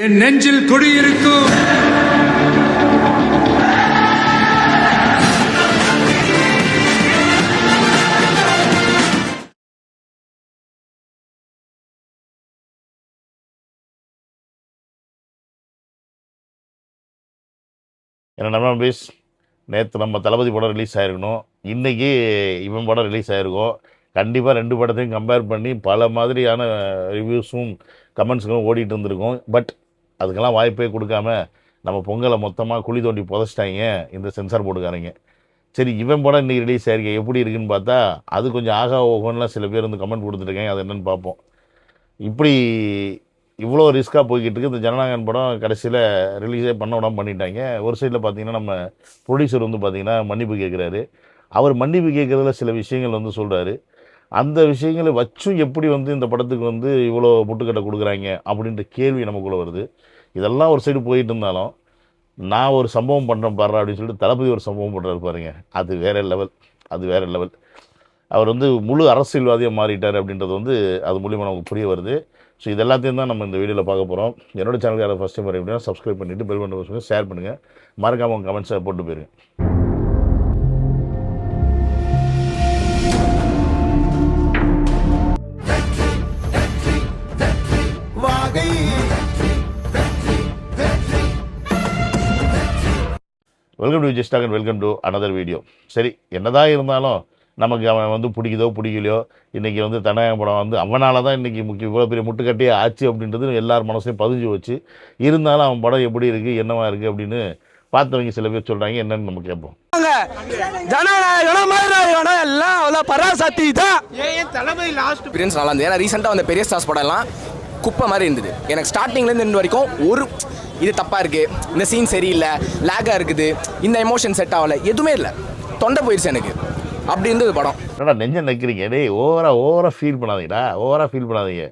என் நெஞ்சில் குடியிருக்கும் ஏன்னா நம்ம பேஸ் நேற்று நம்ம தளபதி படம் ரிலீஸ் ஆகிருக்கணும், இன்றைக்கி இவன் படம் ரிலீஸ் ஆகிருக்கும். கண்டிப்பாக ரெண்டு படத்தையும் கம்பேர் பண்ணி பல மாதிரியான ரிவ்யூஸும் கமெண்ட்ஸுகளும் ஓடிட்டு இருந்திருக்கும். பட் அதுக்கெல்லாம் வாய்ப்பே கொடுக்காம நம்ம பொங்கலை மொத்தமாக குழி தோண்டி புதைச்சிட்டாங்க இந்த சென்சார் போர்டுக்காரங்க. சரி, இவன் படம் இன்றைக்கி ரிலீஸ் ஆகிருக்கேன் எப்படி இருக்குன்னு பார்த்தா அது கொஞ்சம் ஆகா ஓகோன்லாம் சில பேர் வந்து கமெண்ட் கொடுத்துருக்காங்க. அது என்னென்னு பார்ப்போம். இப்படி இவ்வளோ ரிஸ்க்காக போய்கிட்டு இருக்குது இந்த ஜனநாயகன் படம். கடைசியில் ரிலீஸே பண்ண விடாமல் பண்ணிட்டாங்க. ஒரு சைடில் பார்த்தீங்கன்னா நம்ம ப்ரொடியூசர் வந்து பார்த்திங்கன்னா மன்னிப்பு கேட்குறாரு. அவர் மன்னிப்பு கேட்குறதுல சில விஷயங்கள் வந்து சொல்கிறாரு. அந்த விஷயங்களை வச்சும் எப்படி வந்து இந்த படத்துக்கு வந்து இவ்வளோ முட்டுக்கட்டை கொடுக்குறாங்க அப்படின்ற கேள்வி நமக்குள்ளே வருது. இதெல்லாம் ஒரு சைடு போயிட்டு இருந்தாலும் நான் ஒரு சம்பவம் பண்ணுறேன் பாடுறேன் அப்படின்னு சொல்லிட்டு தளபதி ஒரு சம்பவம் பண்ணுறாரு பாருங்க. அது வேறு லெவல், அது வேறு லெவல். அவர் வந்து முழு அரசியல்வாதியாக மாறிட்டார் அப்படின்றது வந்து அது மூலியமாக நமக்கு புரிய வருது. ஸோ இது எல்லாத்தையும் தான் நம்ம இந்த வீடியோவில் பார்க்க போகிறோம். என்னோட சேனலுக்கு யாராவது ஃபஸ்ட் டைம் வரீங்க அப்படின்னா சப்ஸ்கிரைப் பண்ணிவிட்டு பெல் பட்டன் வச்சுங்க, ஷேர் பண்ணுங்கள், மறக்காமல் உங்கள் கமெண்ட்ஸை போட்டு போயிருங்க. Welcome to Vijay stock and welcome to another video. சரி, என்னதான் இருந்தாலும் நமக்கு அவன் வந்து பிடிக்குதோ பிடிக்கலையோ, இன்றைக்கி வந்து ஜனநாயகன் படம் வந்து அவனால தான் இன்றைக்கி இவ்வளோ பெரிய முட்டுக்கட்டையே ஆச்சு அப்படின்றது எல்லார் மனசையும் பதிஞ்சு வச்சு. இருந்தாலும் அவன் படம் எப்படி இருக்குது என்னவா இருக்குது அப்படின்னு பார்த்தவங்க சில பேர் சொல்கிறாங்க. என்னன்னு நம்ம கேட்போம். ரீசெண்டாக வந்த பெரிய ஸ்டார்ஸ் படம் எல்லாம் குப்பை மாதிரி இருந்தது. எனக்கு ஸ்டார்டிங்லேருந்து இந்த வரைக்கும் ஒரு இது தப்பாக இருக்குது, இந்த சீன் சரியில்லை, லேக்காக இருக்குது, இந்த எமோஷன் செட் ஆகலை, எதுவுமே இல்லை. தொண்டை போயிடுச்சு எனக்கு. அப்படி இருந்தது படம். என்னடா நெஞ்சம் நிற்கிறீங்க? டே ஓவராக ஃபீல் பண்ணாதீங்கடா, ஓவராக ஃபீல் பண்ணாதீங்க.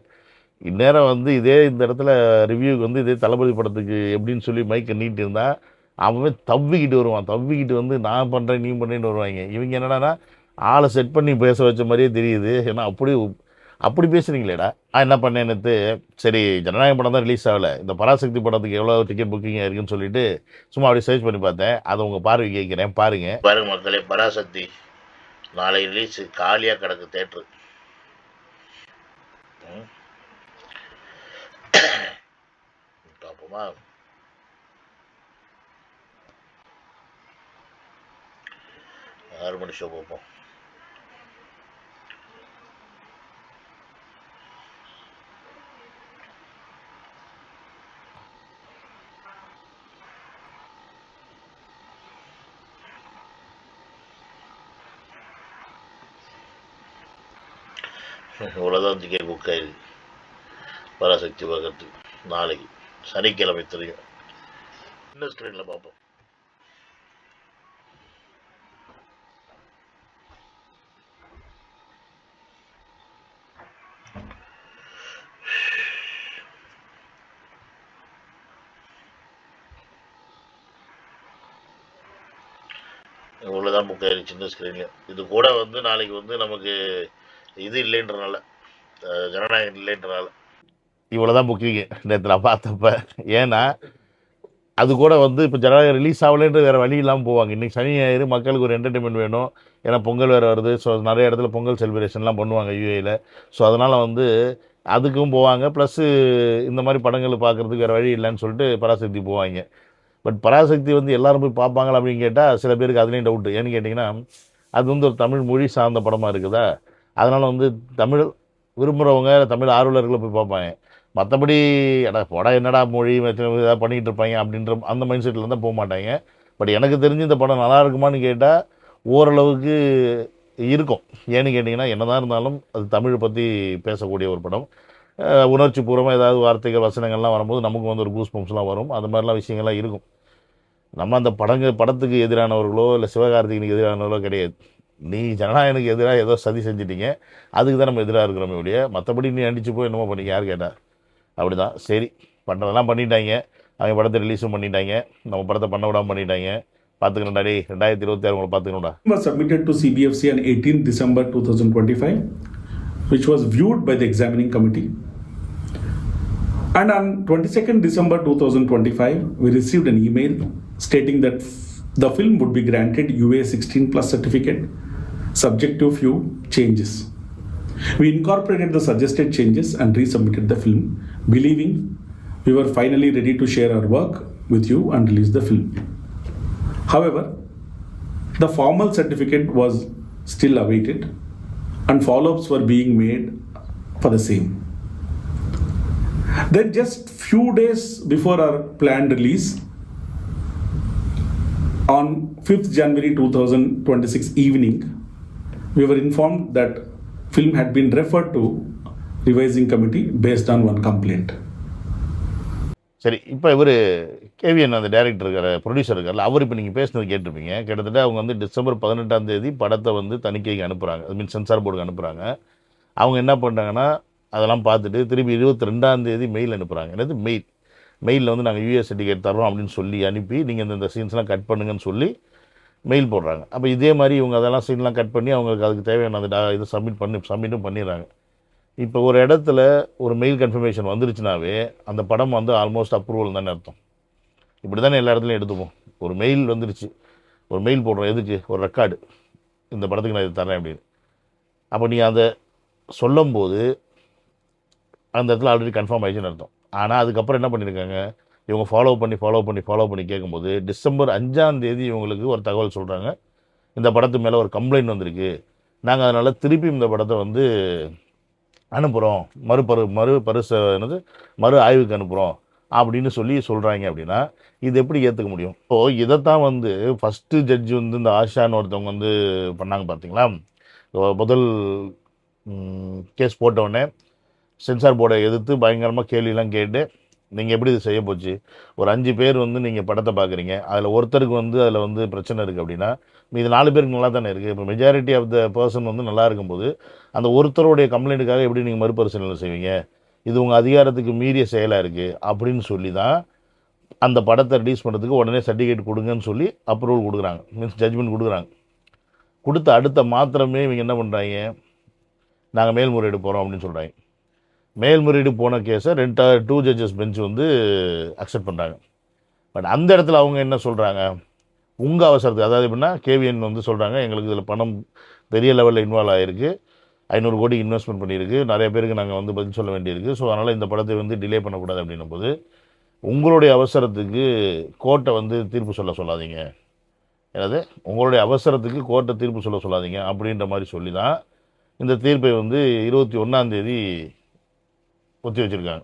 இந்நேரம் வந்து இதே இந்த இடத்துல ரிவ்யூக்கு வந்து இதே தளபதி படத்துக்கு எப்படின்னு சொல்லி மைக்கை நீட்டு இருந்தால் அவன் தவ்விக்கிட்டு வருவான். தவ்விக்கிட்டு வந்து நான் பண்ணுறேன் நீ பண்ணுறேன்னு வருவாங்க. இவங்க என்னடானா ஆளை செட் பண்ணி பேச வச்ச மாதிரியே தெரியுது. ஏன்னா அப்படி பேசுகிறீங்களேடா. என்ன பண்ணேன்னு சரி, ஜனநாயகம் படம் தான் ரிலீஸ் ஆகலை, இந்த பராசக்தி படத்துக்கு எவ்வளோ டிக்கெட் புக்கிங் ஆயிருக்குன்னு சொல்லிட்டு சும்மா அப்படியே சர்ச் பண்ணி பார்த்தேன். அதை உங்கள் பார்வை கேட்குறேன். பாருங்க மக்களே, பராசக்தி நாளை ரிலீஸு. காலியாக கிடக்கு தேட்ரு. பார்ப்போமா? 6 மணி ஷோ பார்ப்போம். இவ்வளோதான் டிக்கெட் புக் ஆயிருக்கு பராசக்தி பார்க்கறதுக்கு. நாளைக்கு சனிக்கிழமை தெரியும். இன்னும் ஸ்க்ரீனில் பார்ப்போம். இவ்வளோதான் புக் ஆயிருக்கு சின்ன ஸ்க்ரீன்லையும். இது கூட வந்து நாளைக்கு வந்து நமக்கு இது இல்லைன்றனால, ஜனநாயகம் இல்லைன்றனால இவ்வளோதான் புக்கிங்கு நேற்று நான் பார்த்தப்ப. ஏன்னா அது கூட வந்து இப்போ ஜனநாயகம் ரிலீஸ் ஆகலைன்ற வேறு வழி இல்லாமல் போவாங்க. இன்றைக்கி சனி ஞாயிறு மக்களுக்கு ஒரு என்டர்டெயின்மெண்ட் வேணும். ஏன்னா பொங்கல் வேறு வருது. ஸோ நிறைய இடத்துல பொங்கல் செலிப்ரேஷன்லாம் பண்ணுவாங்க யூஏயில். ஸோ அதனால் வந்து அதுக்கும் போவாங்க. ப்ளஸ்ஸு இந்த மாதிரி படங்கள் பார்க்குறதுக்கு வேறு வழி இல்லைன்னு சொல்லிட்டு பராசக்தி போவாங்க. பட் பராசக்தி வந்து எல்லோரும் போய் பார்ப்பாங்களா அப்படின்னு கேட்டால் சில பேருக்கு அதுலேயும் டவுட்டு. ஏன்னு கேட்டிங்கன்னா அது வந்து ஒரு தமிழ் மொழி சார்ந்த படமாக இருக்குதா, அதனால் வந்து தமிழ் விரும்புகிறவங்க தமிழ் ஆர்வலர்களை போய் பார்ப்பாங்க. மற்றபடி படம் என்னடா மொழி ஏதாவது பண்ணிக்கிட்டு இருப்பாங்க அப்படின்ற அந்த மைண்ட் செட்டில் தான் போக மாட்டாங்க. பட் எனக்கு தெரிஞ்சு இந்த படம் நல்லா இருக்குமான்னு கேட்டால் ஓரளவுக்கு இருக்கும். ஏன்னு கேட்டிங்கன்னா என்னதான் இருந்தாலும் அது தமிழை பற்றி பேசக்கூடிய ஒரு படம். உணர்ச்சி பூர்வமாக ஏதாவது வார்த்தைகள் வசனங்கள்லாம் வரும்போது நமக்கு வந்து ஒரு கூஸ் பம்ப்ஸ்லாம் வரும். அது மாதிரிலாம் விஷயங்கள்லாம் இருக்கும். நம்ம அந்த படத்துக்கு எதிரானவர்களோ இல்லை சிவகார்த்திகனுக்கு எதிரானவர்களோ கிடையாது. நீ ஜனநாயகனுக்கு எதிராக ஏதோ சதி செஞ்சிட்டீங்க, அதுக்கு தான் நம்ம எதிராக இருக்கிறோமே ஒழிய மற்றபடி நீ அடிச்சு போய் என்னமோ பண்ணி யார் கேட்டா? அப்படி தான். சரி, பண்ணுறதெல்லாம் பண்ணிட்டாங்க. அவங்க படத்தை ரிலீஸும் பண்ணிட்டாங்க, நம்ம படத்தை பண்ண விடாமல் பண்ணிட்டாங்க. பார்த்துக்கணும்டா. 2026 உங்களை பார்த்துக்கணும்டா. Was submitted to CBFC on 18 December 2025, which was viewed by the examining committee. And on 22nd December 2025, we received an email stating that the film would be granted UA 16 plus certificate subject to few changes. We incorporated the suggested changes and resubmitted the film, believing we were finally ready to share our work with you and release the film. However, the formal certificate was still awaited and follow-ups were being made for the same. Then just few days before our planned release, on 5th January 2026 evening, we were informed that film had been referred to revising committee based on one complaint. சரி, இப்போ இவர் KVN அந்த director இருக்கார், producer இருக்கார்ல, அவர் இப்போ நீங்கள் பேசுனது கேட்டிருப்பீங்க. கிட்டத்தட்ட அவங்க வந்து டிசம்பர் 18ஆம் தேதி படத்தை வந்து தணிக்கைக்கு அனுப்புகிறாங்க, அது மீன்ஸ் சென்சார் போர்டுக்கு அனுப்புகிறாங்க. அவங்க என்ன பண்ணுறாங்கன்னா அதெல்லாம் பார்த்துட்டு திருப்பி 22ஆம் தேதி மெயில் அனுப்புகிறாங்க. என்னது மெயிலில் வந்து நாங்கள் யூஎஸ் சர்டிஃபிகேட் தரோம் அப்படின்னு சொல்லி அனுப்பி நீங்கள் இந்த சீன்ஸ்லாம் கட் பண்ணுங்கன்னு சொல்லி மெயில் போடுறாங்க. அப்போ இதே மாதிரி இவங்க அதெல்லாம் சீன்லாம் கட் பண்ணி அவங்களுக்கு அதுக்கு தேவையான அந்த இதை சப்மிட்டும் பண்ணிடுறாங்க. இப்போ ஒரு இடத்துல ஒரு மெயில் கன்ஃபர்மேஷன் வந்துருச்சுனாவே அந்த படம் வந்து ஆல்மோஸ்ட் அப்ரூவல் தானே அர்த்தம். இப்படி தானே எல்லா இடத்துலையும் எடுத்துப்போம். ஒரு மெயில் வந்துருச்சு, ஒரு மெயில் போடுறோம், எதுக்கு? ஒரு ரெக்கார்டு, இந்த படத்துக்கு நான் இது தரேன் அப்படின்னு. அப்போ நீ அதை சொல்லும்போது அந்த இடத்துல ஆல்ரெடி கன்ஃபார்ம் ஆயிடுச்சுன்னு அர்த்தம். ஆனால் அதுக்கப்புறம் என்ன பண்ணியிருக்காங்க, இவங்க ஃபாலோ பண்ணி கேட்கும்போது டிசம்பர் 5ஆம் தேதி இவங்களுக்கு ஒரு தகவல் சொல்கிறாங்க, இந்த படத்து மேலே ஒரு கம்ப்ளைண்ட் வந்திருக்கு, நாங்கள் அதனால் திருப்பி இந்த படத்தை வந்து அனுப்புகிறோம், மறு ஆய்வுக்கு அனுப்புகிறோம் அப்படின்னு சொல்கிறாங்க. அப்படின்னா இது எப்படி ஏற்றுக்க முடியும்? ஸோ இதைத்தான் வந்து ஃபஸ்ட்டு ஜட்ஜி வந்து இந்த ஆஷான்னு ஒருத்தவங்க வந்து பண்ணாங்க பார்த்தீங்களா. முதல் கேஸ் போட்டவுடனே சென்சார் போர்டை எதிர்த்து பயங்கரமாக கேள்வியெல்லாம் கேட்டு நீங்கள் எப்படி இது செய்ய போச்சு, ஒரு 5 பேர் வந்து நீங்கள் படத்தை பார்க்குறீங்க, அதில் ஒருத்தருக்கு வந்து அதில் வந்து பிரச்சனை இருக்குது அப்படின்னா இது 4 பேருக்கு நல்லா தானே இருக்குது. இப்போ மெஜாரிட்டி ஆஃப் த பர்சன் வந்து நல்லா இருக்கும்போது அந்த ஒருத்தருடைய கம்ப்ளைண்ட்டுக்காக எப்படி நீங்கள் மறுபரிசீலனை செய்வீங்க? இது உங்கள் அதிகாரத்துக்கு மீறிய செயலாக இருக்குது அப்படின்னு சொல்லி தான் அந்த படத்தை ரிலீஸ் பண்ணுறதுக்கு உடனே சர்டிஃபிகேட் கொடுங்கன்னு சொல்லி அப்ரூவல் கொடுக்குறாங்க, மீன்ஸ் ஜட்ஜ்மெண்ட் கொடுக்குறாங்க. கொடுத்த அடுத்த மாத்திரமே இவங்க என்ன பண்ணுறாங்க, நாங்கள் மேல்முறையீடு போகிறோம் அப்படின்னு சொல்கிறாங்க. மேல்முறையீடு போன கேஸை 2 ஜட்ஜஸ் பெஞ்ச் வந்து அக்செப்ட் பண்ணுறாங்க. பட் அந்த இடத்துல அவங்க என்ன சொல்கிறாங்க, உங்கள் அவசரத்துக்கு, அதாவது எப்படின்னா கேவிஎன் வந்து சொல்கிறாங்க, எங்களுக்கு இதில் பணம் பெரிய லெவலில் இன்வால்வ் ஆகிருக்கு, 500 கோடி இன்வெஸ்ட்மெண்ட் பண்ணியிருக்கு, நிறைய பேருக்கு நாங்கள் வந்து பதில் சொல்ல வேண்டியிருக்கு, ஸோ அதனால் இந்த படத்தை வந்து டிலே பண்ணக்கூடாது அப்படின்னும் போது உங்களுடைய அவசரத்துக்கு கோர்ட்டை வந்து தீர்ப்பு சொல்லாதீங்க, என்னது உங்களுடைய அவசரத்துக்கு கோர்ட்டை தீர்ப்பு சொல்லாதீங்க அப்படின்ற மாதிரி சொல்லி தான் இந்த தீர்ப்பை வந்து 21ஆம் தேதி ஒத்தி வச்சுருக்காங்க.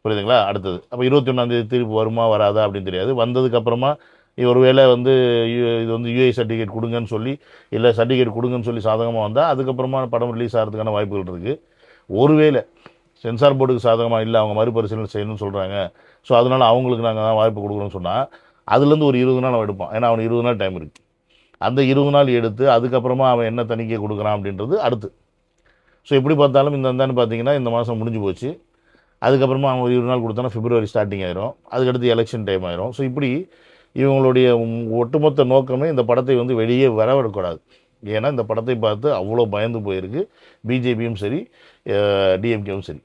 புரியுதுங்களா? அடுத்தது அப்போ 21ஆம் தேதி தீர்ப்பு வருமா வராதா அப்படின்னு தெரியாது. வந்ததுக்கப்புறமா ஒருவேளை வந்து இது வந்து யூஏ சர்டிஃபிகேட் கொடுங்கன்னு சொல்லி, இல்லை சர்டிஃபிகேட் கொடுங்கன்னு சொல்லி சாதகமாக வந்தால் அதுக்கப்புறமா படம் ரிலீஸ் ஆகிறதுக்கான வாய்ப்புகள் இருக்குது. ஒருவேளை சென்சார் போர்டுக்கு சாதகமாக இல்லை, அவங்க மறுபரிசீலனை செய்யணும்னு சொல்கிறாங்க, ஸோ அதனால் அவங்களுக்கு நாங்கள் தான் வாய்ப்பு கொடுக்குறோன்னு சொன்னால் அதுலேருந்து ஒரு 20 நாள் அவன் எடுப்பான். ஏன்னா அவனுக்கு 20 நாள் டைம் இருக்குது. அந்த 20 நாள் எடுத்து அதுக்கப்புறமா அவன் என்ன தணிக்கை கொடுக்குறான் அப்படின்றது அடுத்து. ஸோ எப்படி பார்த்தாலும் இந்தான்னு பார்த்தீங்கன்னா இந்த மாதம் முடிஞ்சு போச்சு. அதுக்கப்புறமா அவன் 20 நாள் கொடுத்தானா பிப்ரவரி ஸ்டார்டிங் ஆயிரும், அதுக்கடுத்து எலெக்ஷன் டைம் ஆயிரும். ஸோ இப்படி இவங்களுடைய ஒட்டுமொத்த நோக்கமே இந்த படத்தை வந்து வெளியே வரவிடக்கூடாது. ஏன்னா இந்த படத்தை பார்த்து அவ்வளோ பயந்து போயிருக்கு பிஜேபியும் சரி, டிஎம்கேவும் சரி.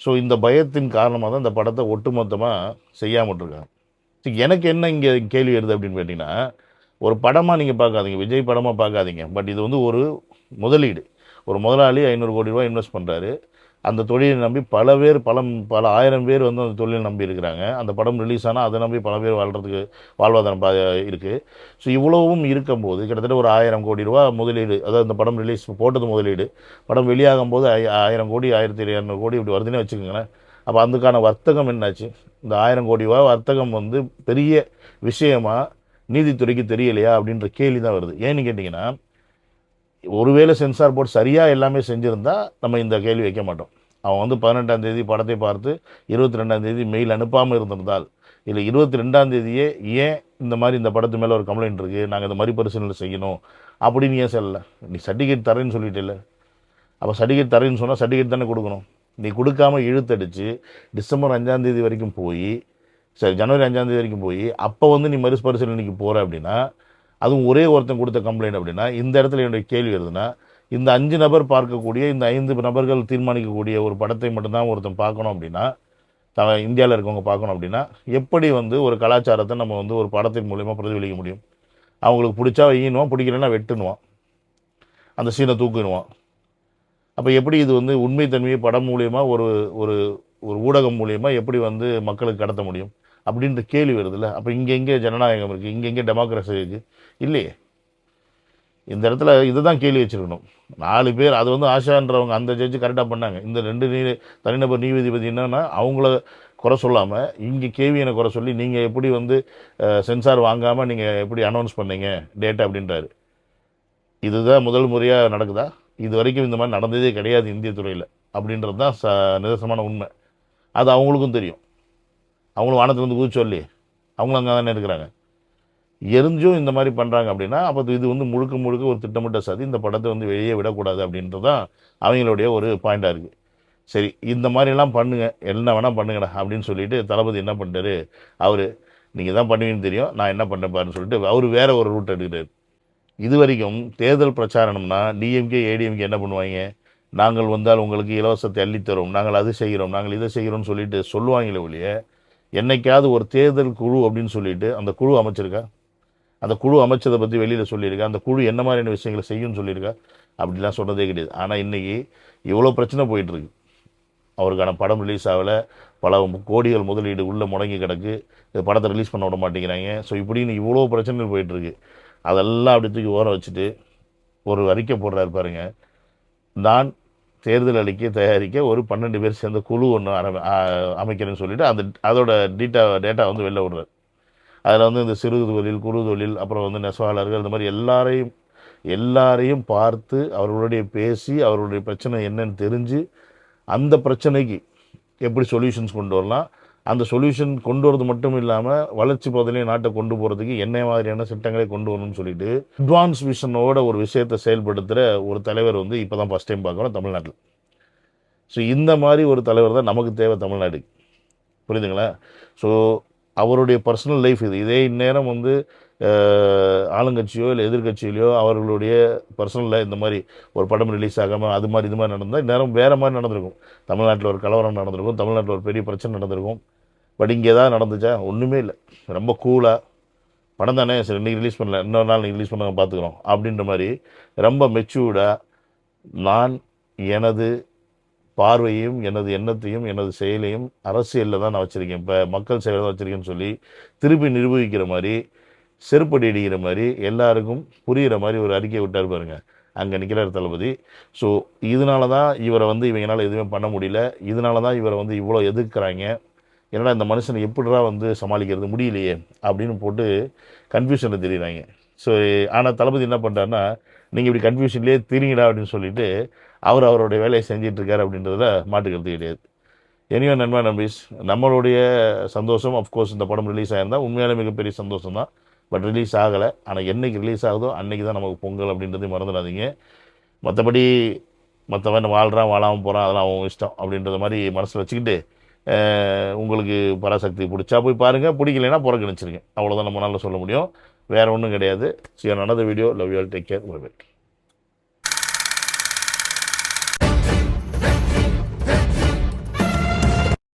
ஸோ இந்த பயத்தின் காரணமாக தான் இந்த படத்தை ஒட்டுமொத்தமாக செய்யாமல் இருக்காங்க. எனக்கு என்ன இங்கே கேள்வி வருது அப்படின்னு கேட்டிங்கன்னா, ஒரு படமாக நீங்கள் பார்க்காதீங்க, விஜய் படமாக பார்க்காதீங்க. பட் இது வந்து ஒரு முதலீடு. ஒரு முதலாளி 500 கோடி ரூபாய் இன்வெஸ்ட் பண்ணுறாரு. அந்த தொழிலை நம்பி பல ஆயிரம் பேர் வந்து அந்த தொழிலை நம்பி இருக்கிறாங்க. அந்த படம் ரிலீஸ் ஆனால் அதை நம்பி பல பேர் வாழ்வாதாரம் இருக்குது. ஸோ இவ்வளவும் இருக்கும்போது கிட்டத்தட்ட ஒரு 1000 கோடி ரூபா முதலீடு, அதாவது இந்த படம் ரிலீஸ் போட்டது முதலீடு, படம் வெளியாகும் போது 1000 கோடி 1200 கோடி இப்படி வருதுன்னே வச்சுக்கோங்களேன். அப்போ அதுக்கான வர்த்தகம் என்னாச்சு? இந்த 1000 கோடி ரூபா வர்த்தகம் வந்து பெரிய விஷயமா நீதித்துறைக்கு தெரியலையா அப்படின்ற கேள்வி தான் வருது. ஏன்னு கேட்டிங்கன்னா, ஒருவேளை சென்சார் போர்டு சரியாக எல்லாமே செஞ்சுருந்தா நம்ம இந்த கேள்வி வைக்க மாட்டோம். அவன் வந்து 18ஆம் தேதி படத்தை பார்த்து 22ஆம் தேதி மெயில் அனுப்பாமல் இருந்திருந்தால், இல்லை 22ஆம் தேதியே ஏன் இந்த மாதிரி இந்த படத்து மேலே ஒரு கம்ப்ளைண்ட் இருக்குது, நாங்கள் இந்த மறுபரிசீலனை செய்யணும் அப்படின்னு ஏன் சொல்லலை? நீ சர்டிஃபிகேட் தரேன்னு சொல்லிட்டு இல்லை, அப்போ சர்டிஃபிகேட் தரேன்னு சொன்னால் சர்டிஃபிகேட் தானே கொடுக்கணும். நீ கொடுக்காமல் இழுத்தடிச்சு டிசம்பர் 5ஆம் தேதி வரைக்கும் போய், சரி ஜனவரி 5ஆம் தேதி வரைக்கும் போய், அப்போ வந்து நீ மறுபரிசீலனைக்கு போகிற அப்படின்னா, அதுவும் ஒரே ஒருத்தன் கொடுத்த கம்ப்ளைண்ட் அப்படின்னா, இந்த இடத்துல என்னுடைய கேள்வி வருதுன்னா, இந்த 5 நபர் பார்க்கக்கூடிய, இந்த 5 நபர்கள் தீர்மானிக்கக்கூடிய ஒரு படத்தை மட்டும்தான் ஒருத்தன் பார்க்கணும் அப்படின்னா, இந்தியாவில் இருக்கவங்க பார்க்கணும் அப்படின்னா எப்படி வந்து ஒரு கலாச்சாரத்தை நம்ம வந்து ஒரு படத்தின் மூலயமா பிரதிபலிக்க முடியும். அவங்களுக்கு பிடிச்சா ஈனுவான், பிடிக்கலன்னா வெட்டுனுவான், அந்த சீனை தூக்கிடுவான். அப்போ எப்படி இது வந்து உண்மைத்தன்மையை படம் மூலியமாக ஒரு ஒரு ஒரு ஊடகம் மூலியமாக எப்படி வந்து மக்களுக்கு கடத்த முடியும் அப்படின்ற கேள்வி வருதுல்ல. அப்போ இங்கே ஜனநாயகம் இருக்குது, இங்கே டெமோக்ரஸி இருக்குது இல்லையே. இந்த இடத்துல இதுதான் கேள்வி வச்சுருக்கணும். 4 பேர் அது வந்து ஆஷான்றவங்க அந்த ஜட்ஜு கரெக்டாக பண்ணாங்க. இந்த 2 தனிநபர் நீதிபதி என்னன்னா அவங்கள குறை சொல்லாமல் இங்கே கேவியனை குறை சொல்லி நீங்கள் எப்படி வந்து சென்சார் வாங்காமல் நீங்கள் எப்படி அனௌன்ஸ் பண்ணீங்க டேட்டா அப்படின்றாரு. இதுதான் முதல் முறையாக நடக்குதா? இது வரைக்கும் இந்த மாதிரி நடந்ததே கிடையாது இந்திய துறையில் அப்படின்றது தான் நிதர்சனமான உண்மை. அது அவங்களுக்கும் தெரியும். அவங்களும் வானத்துலேருந்து குதிச்சு சொல்லி அவங்களும் அங்கே தானே இருக்கிறாங்க. எரிஞ்சும் இந்த மாதிரி பண்ணுறாங்க அப்படின்னா அப்போ இது வந்து முழுக்க ஒரு திட்டமிட்ட சதி. இந்த படத்தை வந்து வெளியே விடக்கூடாது அப்படின்றது தான் அவங்களுடைய ஒரு பாயிண்டாக இருக்குது. சரி, இந்த மாதிரிலாம் பண்ணுங்க, என்ன வேணால் பண்ணுங்கடா அப்படின்னு சொல்லிட்டு தளபதி என்ன பண்ணிட்டாரு, அவர் நீங்கள் தான் பண்ணுவீங்கன்னு தெரியும், நான் என்ன பண்ணேன் பாருன்னு சொல்லிட்டு அவர் வேற ஒரு ரூட் எடுக்கிறார். இது வரைக்கும் தேர்தல் பிரச்சாரம்னா டிஎம்கே ஏடிஎம்கே என்ன பண்ணுவாங்க, நாங்கள் வந்தால் உங்களுக்கு இலவசத்தை அள்ளித்தரோம், நாங்கள் அது செய்கிறோம், நாங்கள் இதை செய்கிறோம்னு சொல்லிட்டு சொல்லுவாங்களே ஒழிய என்னைக்காவது ஒரு தேர்தல் குழு அப்படின்னு சொல்லிட்டு அந்த குழு அமைச்சிருக்கா, அந்த குழு அமைச்சதை பற்றி வெளியில் சொல்லியிருக்கா, அந்த குழு என்ன மாதிரியான விஷயங்களை செய்யும்னு சொல்லியிருக்கா, அப்படிலாம் சொன்னதே கிடையாது. ஆனால் இன்றைக்கி இவ்வளோ பிரச்சனை போயிட்டுருக்கு. அவருக்கான படம் ரிலீஸ் ஆகலை, பல கோடிகள் முதலீடு உள்ளே முடங்கி கிடக்கு, இந்த படத்தை ரிலீஸ் பண்ண விட மாட்டேங்கிறாங்க. ஸோ இப்படின்னு இவ்வளோ பிரச்சனைகள் போயிட்டுருக்கு. அதெல்லாம் அப்படி தூக்கி ஓரம் வச்சுட்டு ஒரு அறிக்கை போடுறாரு பாருங்க, நான் தேர்தல் அறிக்கை தயாரிக்க ஒரு 12 பேர் சேர்ந்த குழு ஒன்று அமைக்கிறேன்னு சொல்லிட்டு அந்த அதோட டேட்டா வந்து வெளில விடுறாரு. அதில் வந்து இந்த சிறு தொழில், குறு தொழில், அப்புறம் வந்து நெசவாளர்கள், இந்த மாதிரி எல்லாரையும் பார்த்து அவர்களுடைய பேசி அவர்களுடைய பிரச்சனை என்னன்னு தெரிஞ்சு அந்த பிரச்சனைக்கு எப்படி சொல்யூஷன்ஸ் கொண்டு வரலாம், அந்த சொல்யூஷன் கொண்டு வரது மட்டும் இல்லாமல் வளர்ச்சி பாதையிலே நாட்டை கொண்டு போகிறதுக்கு என்ன மாதிரியான திட்டங்களை கொண்டு வரணும்னு சொல்லிட்டு அட்வான்ஸ் விஷனோட ஒரு விஷயத்தை செயல்படுத்துகிற ஒரு தலைவர் வந்து இப்போ தான் ஃபஸ்ட் டைம் பார்க்குறோம் தமிழ்நாட்டில். ஸோ இந்த மாதிரி ஒரு தலைவர் தான் நமக்கு தேவை தமிழ்நாடு, புரியுதுங்களா? ஸோ அவருடைய பர்சனல் லைஃப் இதே இந்நேரம் வந்து ஆளுங்கட்சியோ இல்லை எதிர்கட்சியிலையோ அவர்களுடைய பர்சனலில் இந்த மாதிரி ஒரு படம் ரிலீஸ் ஆகாமல் அது மாதிரி இது மாதிரி நடந்தால் இந்நேரம் வேறு மாதிரி நடந்திருக்கும். தமிழ்நாட்டில் ஒரு கலவரம் நடந்திருக்கும், தமிழ்நாட்டில் ஒரு பெரிய பிரச்சனை நடந்திருக்கும். பட் இங்கே தான் நடந்துச்சா? ஒன்றுமே இல்லை. ரொம்ப கூலாக படம் தானே, சரி இன்றைக்கி ரிலீஸ் பண்ணல, இன்னொரு நாள் நீங்கள் ரிலீஸ் பண்ண பார்த்துக்குறோம் அப்படின்ற மாதிரி ரொம்ப மெச்சூர்டாக நான் எனது பார்வையும் எனது எண்ணத்தையும் எனது செயலையும் அரசியலில் தான் நான் வச்சுருக்கேன், இப்போ மக்கள் சேவை தான் வச்சுருக்கேன்னு சொல்லி திருப்பி நிரூபிக்கிற மாதிரி, செருப்படி அடிக்கிற மாதிரி, எல்லாருக்கும் புரிகிற மாதிரி ஒரு அறிக்கையை விட்டார் பாருங்க, அங்கே நிற்கிறார் தளபதி. ஸோ இதனால தான் இவரை வந்து இவங்களால் எதுவுமே பண்ண முடியல, இதனால தான் இவரை வந்து இவ்வளோ எதிர்க்கிறாங்க. ஏன்னா இந்த மனுஷனை எப்படிடா வந்து சமாளிக்கிறது முடியலையே அப்படின்னு போட்டு கன்ஃபியூஷனில் தெரியுறாங்க. ஸோ ஆனால் தளபதி என்ன பண்ணுறாருன்னா, நீங்கள் இப்படி கன்ஃபியூஷன்லேயே தெரியுங்கடா அப்படின்னு சொல்லிட்டு அவருடைய வேலையை செஞ்சிட்ருக்காரு அப்படின்றதுல மாட்டுக்கிறது கிடையாது. எனிவே நண்பா நம்பீஸ், நம்மளுடைய சந்தோஷம் அஃப்கோர்ஸ் இந்த படம் ரிலீஸ் ஆகிருந்தால் உண்மையாலே மிகப்பெரிய சந்தோஷம் தான். பட் ரிலீஸ் ஆகலை. ஆனால் என்றைக்கு ரிலீஸ் ஆகுதோ அன்றைக்கி தான் நமக்கு பொங்கல் அப்படின்றதையும் மறந்துடாதீங்க. மற்றபடி மற்றவன் வாழ்கிறான் வாழாமல் போகிறான் அதெல்லாம் அவங்க இஷ்டம் அப்படின்றத மாதிரி மனசில் வச்சுக்கிட்டு உங்களுக்கு பராசக்தி பிடிச்சா போய் பாருங்கள், பிடிக்கலைன்னா புறக்கணிச்சிருங்க. அவ்வளோதான் நம்மளால சொல்ல முடியும், வேறு ஒன்றும் கிடையாது. So another video, love you all, take care, bye bye.